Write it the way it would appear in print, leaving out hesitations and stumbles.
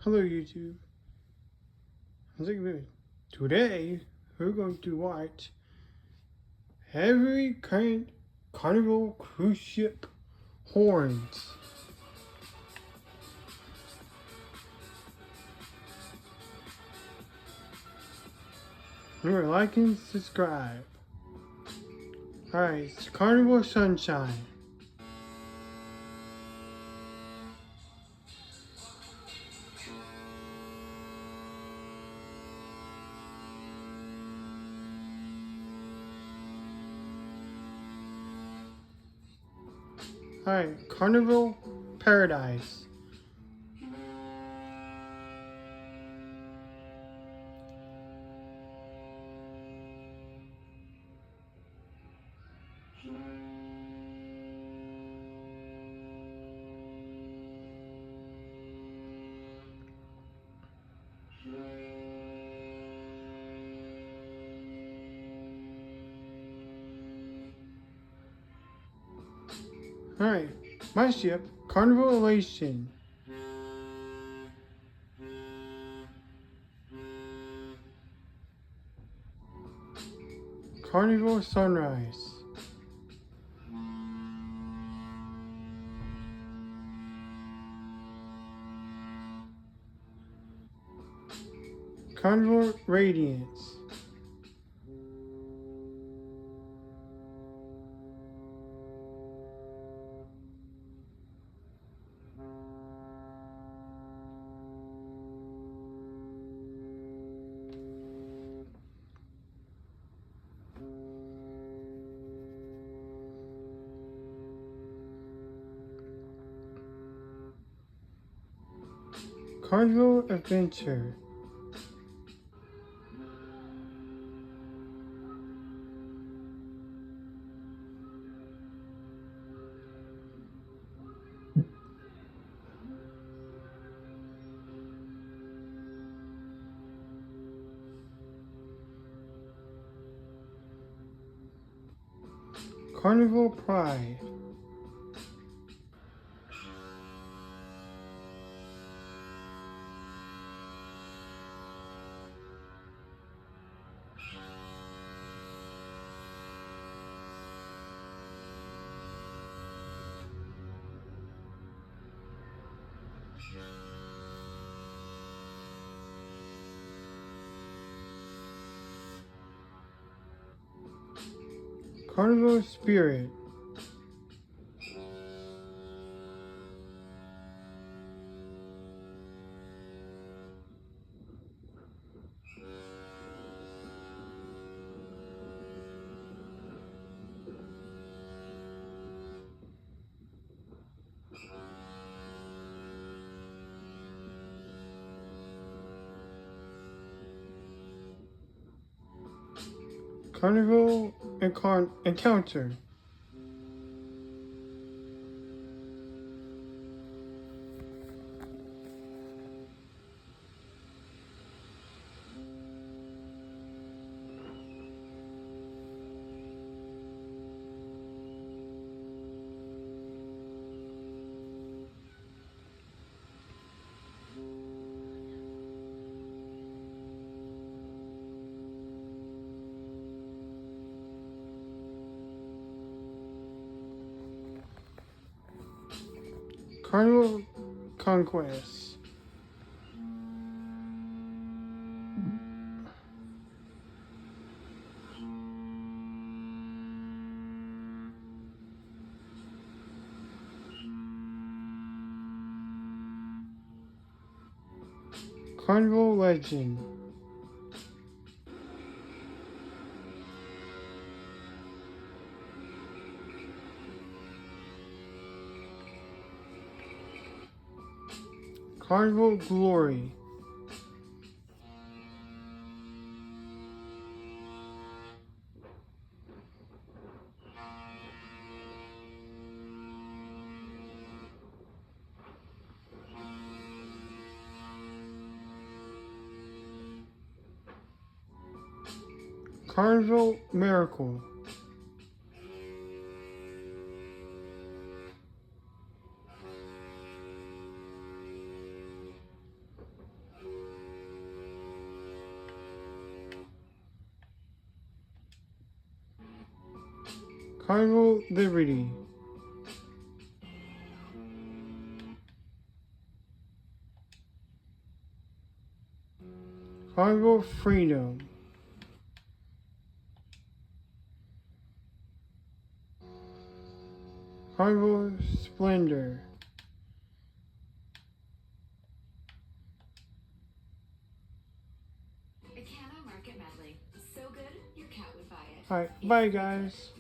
Hello YouTube. How's it going? Today we're going to watch heavy current Carnival cruise ship horns. Remember, like and subscribe. Alright, it's Carnival Sunshine. Alright, Carnival Paradise. Alright, my ship, Carnival Elation. Carnival Sunrise. Carnival Radiance. Carnival Adventure. Carnival Pride. Carnival Spirit. Carnival Encounter. Carnival Conquest. Carnival Legend. Carnival Glory. Carnival Miracle. Carnival Liberty. Carnival Freedom. Carnival Splendor. A Cano Market medley. So good, your cat would buy it. Alright, bye guys.